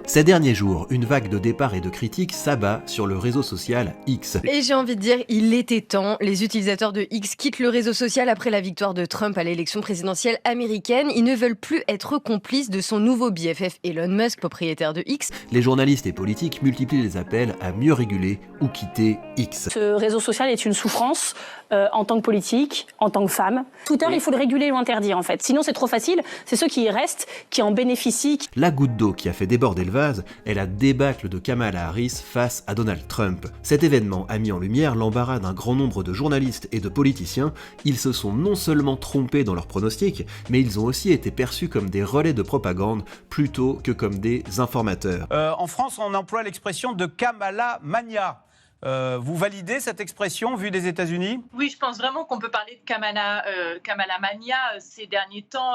Ces derniers jours, une vague de départs et de critiques s'abat sur le réseau social X. Et j'ai envie de dire, il était temps. Les utilisateurs de X quittent le réseau social après la victoire de Trump à l'élection présidentielle américaine. Ils ne veulent plus être complices de son nouveau BFF Elon Musk, propriétaire de X. Les journalistes et politiques multiplient les appels à mieux réguler ou quitter X. Ce réseau social est une souffrance en tant que politique, en tant que femme. Twitter, il faut le réguler ou interdire en fait. Sinon c'est trop facile, c'est ceux qui y restent, qui en bénéficient. La goutte d'eau qui a fait déborder le vase est la débâcle de Kamala Harris face à Donald Trump. Cet événement a mis en lumière l'embarras d'un grand nombre de journalistes et de politiciens. Ils se sont non seulement trompés dans leurs pronostics, mais ils ont aussi été perçus comme des relais de propagande plutôt que comme des informateurs. En France, on emploie l'expression de Kamala Mania. Vous validez cette expression vue des États-Unis ? Oui, je pense vraiment qu'on peut parler de Kamala Mania. Ces derniers temps,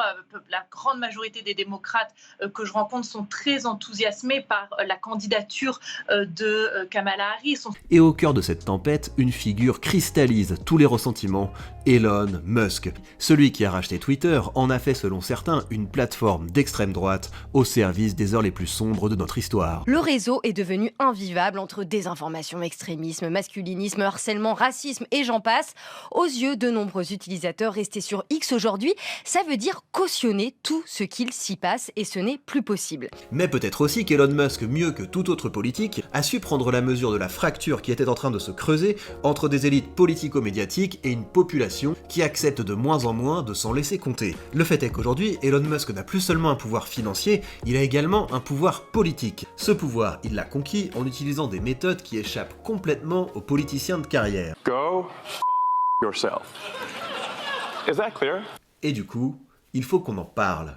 la grande majorité des démocrates que je rencontre sont très enthousiasmés par la candidature de Kamala Harris. Et au cœur de cette tempête, une figure cristallise tous les ressentiments, Elon Musk. Celui qui a racheté Twitter en a fait, selon certains, une plateforme d'extrême droite au service des heures les plus sombres de notre histoire. Le réseau est devenu invivable entre désinformation, extrémisme, masculinisme, harcèlement, racisme et j'en passe. Aux yeux de nombreux utilisateurs restés sur X aujourd'hui, ça veut dire cautionner tout ce qu'il s'y passe et ce n'est plus possible. Mais peut-être aussi qu'Elon Musk, mieux que tout autre politique, a su prendre la mesure de la fracture qui était en train de se creuser entre des élites politico-médiatiques et une population qui accepte de moins en moins de s'en laisser compter. Le fait est qu'aujourd'hui, Elon Musk n'a plus seulement un pouvoir financier, il a également un pouvoir politique. Ce pouvoir, il l'a conquis en utilisant des méthodes qui échappent complètement aux politiciens de carrière. Go yourself. Is that clear? Et du coup, il faut qu'on en parle.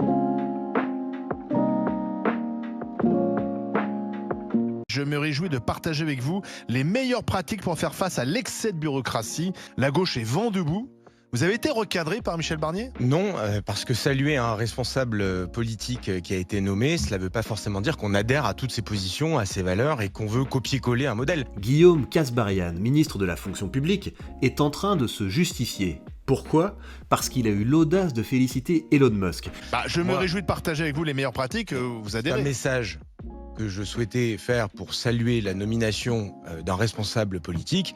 Je me réjouis de partager avec vous les meilleures pratiques pour faire face à l'excès de bureaucratie. La gauche est vent debout. Vous avez été recadré par Michel Barnier ? Non, parce que saluer un responsable politique qui a été nommé, cela ne veut pas forcément dire qu'on adhère à toutes ses positions, à ses valeurs et qu'on veut copier-coller un modèle. Guillaume Kasbarian, ministre de la fonction publique, est en train de se justifier. Pourquoi ? Parce qu'il a eu l'audace de féliciter Elon Musk. Je me réjouis de partager avec vous les meilleures pratiques, vous adhérez. C'est un message que je souhaitais faire pour saluer la nomination d'un responsable politique.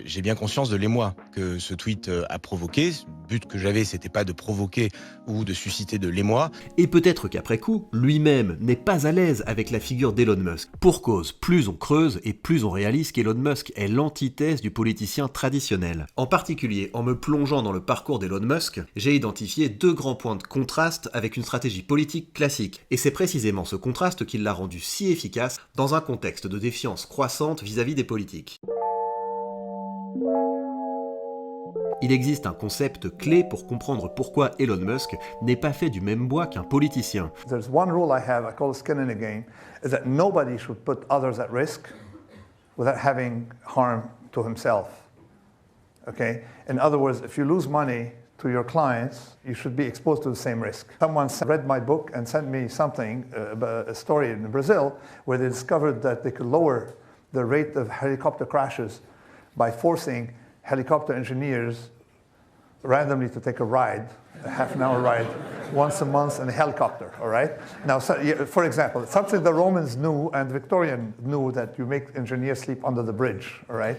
J'ai bien conscience de l'émoi que ce tweet a provoqué. Le but que j'avais, c'était pas de provoquer ou de susciter de l'émoi. Et peut-être qu'après coup, lui-même n'est pas à l'aise avec la figure d'Elon Musk. Pour cause, plus on creuse et plus on réalise qu'Elon Musk est l'antithèse du politicien traditionnel. En particulier, en me plongeant dans le parcours d'Elon Musk, j'ai identifié deux grands points de contraste avec une stratégie politique classique. Et c'est précisément ce contraste qui l'a rendu si efficace dans un contexte de défiance croissante vis-à-vis des politiques. Il existe un concept clé pour comprendre pourquoi Elon Musk n'est pas fait du même bois qu'un politicien. There's one rule I have, I call it skin in the game, is that nobody should put others at risk without having harm to himself. Okay? In other words, if you lose money to your clients, you should be exposed to the same risk. Someone read my book and sent me something, a story in Brazil, where they discovered that they could lower the rate of helicopter crashes by forcing helicopter engineers randomly to take a ride, a half-an-hour ride, once a month in a helicopter, all right? Now, so, for example, something the Romans knew and Victorian knew that you make engineers sleep under the bridge, all right?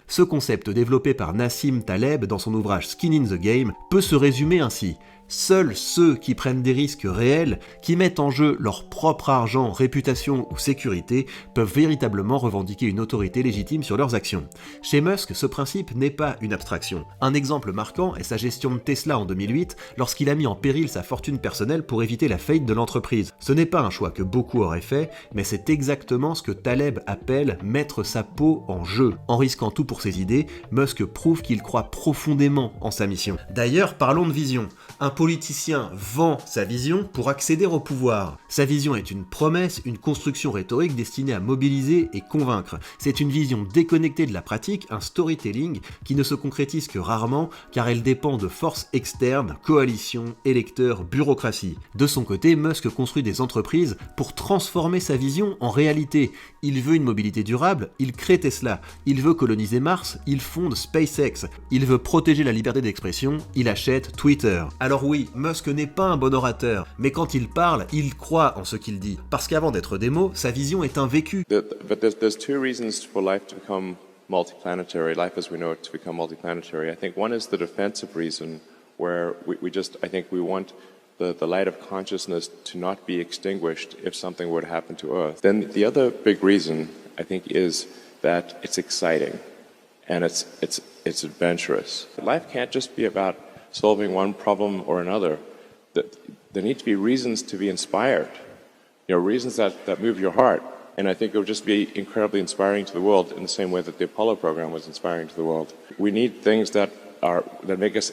Ce concept développé par Nassim Taleb dans son ouvrage Skin in the Game peut se résumer ainsi. Seuls ceux qui prennent des risques réels, qui mettent en jeu leur propre argent, réputation ou sécurité, peuvent véritablement revendiquer une autorité légitime sur leurs actions. Chez Musk, ce principe n'est pas une abstraction. Un exemple marquant est sa gestion de Tesla en 2008, lorsqu'il a mis en péril sa fortune personnelle pour éviter la faillite de l'entreprise. Ce n'est pas un choix que beaucoup auraient fait, mais c'est exactement ce que Taleb appelle mettre sa peau en jeu. En risquant tout pour ses idées, Musk prouve qu'il croit profondément en sa mission. D'ailleurs, parlons de vision. Un politicien vend sa vision pour accéder au pouvoir. Sa vision est une promesse, une construction rhétorique destinée à mobiliser et convaincre. C'est une vision déconnectée de la pratique, un storytelling qui ne se concrétise que rarement car elle dépend de forces externes, coalitions, électeurs, bureaucratie. De son côté, Musk construit des entreprises pour transformer sa vision en réalité. Il veut une mobilité durable, il crée Tesla. Il veut coloniser Mars, il fonde SpaceX. Il veut protéger la liberté d'expression, il achète Twitter. Alors Alors oui, Musk n'est pas un bon orateur, mais quand il parle, il croit en ce qu'il dit. Parce qu'avant d'être des mots, sa vision est un vécu. But there's two reasons for life to become multiplanetary, life as we know it to become multiplanetary. I think one is the defensive reason, where I think we want the light of consciousness to not be extinguished if something were to happen to Earth. Then the other big reason, I think, is that it's exciting and it's adventurous. Life can't just be about solving one problem or another. There need to be reasons to be inspired, reasons that move your heart. And I think it would just be incredibly inspiring to the world in the same way that the Apollo program was inspiring to the world. We need things that make us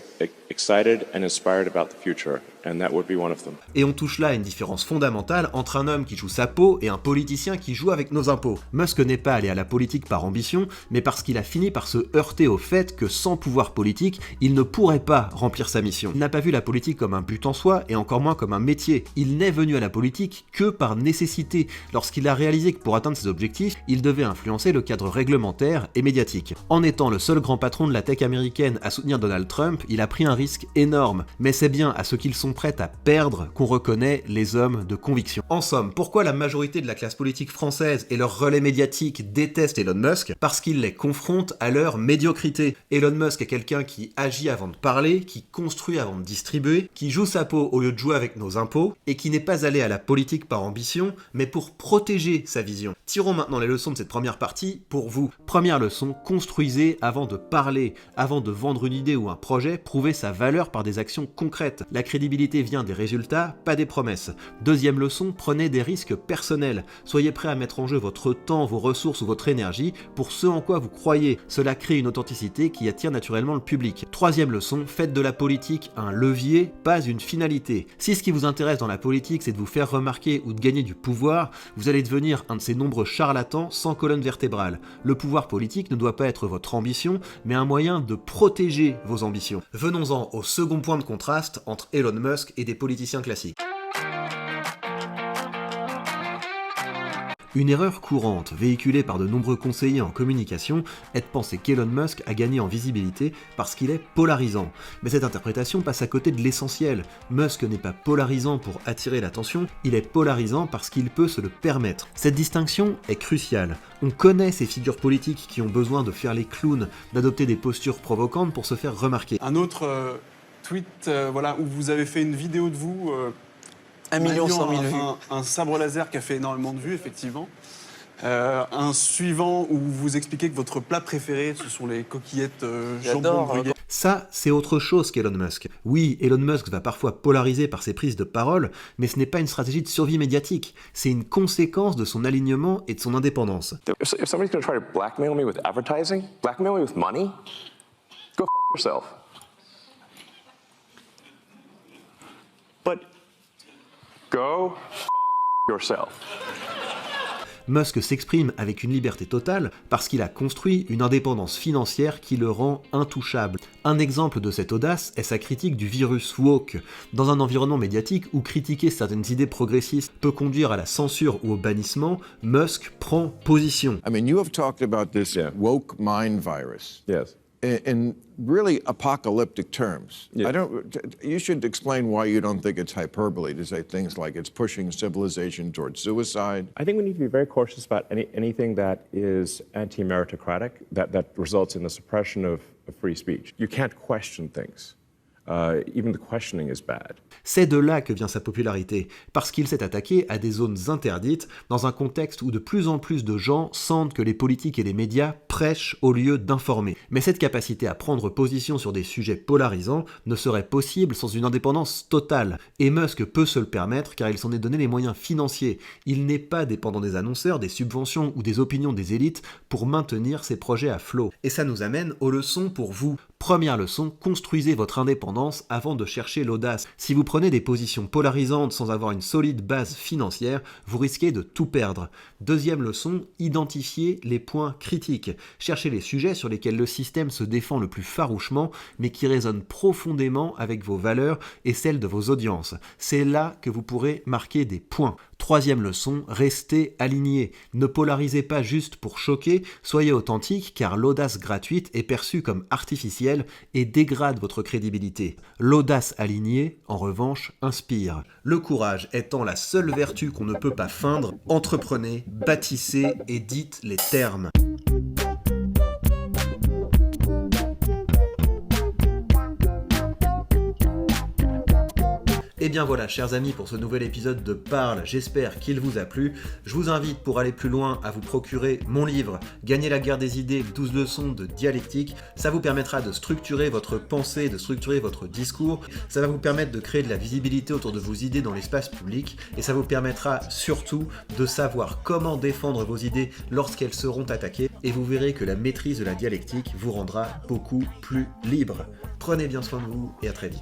excited and inspired about the future, and that would be one of them. Et on touche là à une différence fondamentale entre un homme qui joue sa peau et un politicien qui joue avec nos impôts. Musk n'est pas allé à la politique par ambition, mais parce qu'il a fini par se heurter au fait que sans pouvoir politique, il ne pourrait pas remplir sa mission. Il n'a pas vu la politique comme un but en soi, et encore moins comme un métier. Il n'est venu à la politique que par nécessité, lorsqu'il a réalisé que pour atteindre ses objectifs, il devait influencer le cadre réglementaire et médiatique. En étant le seul grand patron de la tech américaine à soutenir Donald Trump, il a pris un risque énorme, mais c'est bien à ceux qu'ils sont prêts à perdre qu'on reconnaît les hommes de conviction. En somme, pourquoi la majorité de la classe politique française et leurs relais médiatiques détestent Elon Musk? Parce qu'ils les confrontent à leur médiocrité. Elon Musk est quelqu'un qui agit avant de parler, qui construit avant de distribuer, qui joue sa peau au lieu de jouer avec nos impôts, et qui n'est pas allé à la politique par ambition, mais pour protéger sa vision. Tirons maintenant les leçons de cette première partie pour vous. Première leçon, construisez avant de parler, avant de vendre une idée ou un projet, prouvez sa valeur par des actions concrètes. La crédibilité vient des résultats, pas des promesses. Deuxième leçon, prenez des risques personnels. Soyez prêts à mettre en jeu votre temps, vos ressources ou votre énergie pour ce en quoi vous croyez. Cela crée une authenticité qui attire naturellement le public. Troisième leçon, faites de la politique un levier, pas une finalité. Si ce qui vous intéresse dans la politique, c'est de vous faire remarquer ou de gagner du pouvoir, vous allez devenir un de ces nombreux charlatans sans colonne vertébrale. Le pouvoir politique ne doit pas être votre ambition, mais un moyen de protéger vos ambitions. Venons-en au second point de contraste entre Elon Musk et des politiciens classiques. Une erreur courante, véhiculée par de nombreux conseillers en communication, est de penser qu'Elon Musk a gagné en visibilité parce qu'il est polarisant. Mais cette interprétation passe à côté de l'essentiel. Musk n'est pas polarisant pour attirer l'attention, il est polarisant parce qu'il peut se le permettre. Cette distinction est cruciale. On connaît ces figures politiques qui ont besoin de faire les clowns, d'adopter des postures provocantes pour se faire remarquer. Un autre tweet où vous avez fait une vidéo de vous... 1 100 000 vues. Un sabre laser qui a fait énormément de vues, effectivement. Un suivant où vous expliquez que votre plat préféré, ce sont les coquillettes jambon gruyère. Ça, c'est autre chose qu'Elon Musk. Oui, Elon Musk va parfois polariser par ses prises de parole, mais ce n'est pas une stratégie de survie médiatique. C'est une conséquence de son alignement et de son indépendance. If somebody's going to try to blackmail me with advertising, blackmail me with money, go f*** yourself. But go f*** yourself. Musk s'exprime avec une liberté totale parce qu'il a construit une indépendance financière qui le rend intouchable. Un exemple de cette audace est sa critique du virus woke. Dans un environnement médiatique où critiquer certaines idées progressistes peut conduire à la censure ou au bannissement, Musk prend position. I mean, you have talked about this woke mind virus. Yes. In really apocalyptic terms. Yeah. You should explain why you don't think it's hyperbole to say things like it's pushing civilization towards suicide. I think we need to be very cautious about anything that is anti-meritocratic, that results in the suppression of free speech. You can't question things. Even the questioning is bad. C'est de là que vient sa popularité, parce qu'il s'est attaqué à des zones interdites dans un contexte où de plus en plus de gens sentent que les politiques et les médias prêchent au lieu d'informer. Mais cette capacité à prendre position sur des sujets polarisants ne serait possible sans une indépendance totale. Et Musk peut se le permettre car il s'en est donné les moyens financiers. Il n'est pas dépendant des annonceurs, des subventions ou des opinions des élites pour maintenir ses projets à flot. Et ça nous amène aux leçons pour vous. Première leçon, construisez votre indépendance avant de chercher l'audace. Si vous prenez des positions polarisantes sans avoir une solide base financière, vous risquez de tout perdre. Deuxième leçon, identifiez les points critiques. Cherchez les sujets sur lesquels le système se défend le plus farouchement, mais qui résonnent profondément avec vos valeurs et celles de vos audiences. C'est là que vous pourrez marquer des points. Troisième leçon, restez alignés. Ne polarisez pas juste pour choquer, soyez authentique car l'audace gratuite est perçue comme artificielle et dégrade votre crédibilité. L'audace alignée, en revanche, inspire. Le courage étant la seule vertu qu'on ne peut pas feindre, entreprenez, bâtissez et dites les termes. Et bien voilà, chers amis, pour ce nouvel épisode de Parle, j'espère qu'il vous a plu. Je vous invite, pour aller plus loin, à vous procurer mon livre « Gagner la guerre des idées, 12 leçons de dialectique ». Ça vous permettra de structurer votre pensée, de structurer votre discours. Ça va vous permettre de créer de la visibilité autour de vos idées dans l'espace public. Et ça vous permettra surtout de savoir comment défendre vos idées lorsqu'elles seront attaquées. Et vous verrez que la maîtrise de la dialectique vous rendra beaucoup plus libre. Prenez bien soin de vous et à très vite.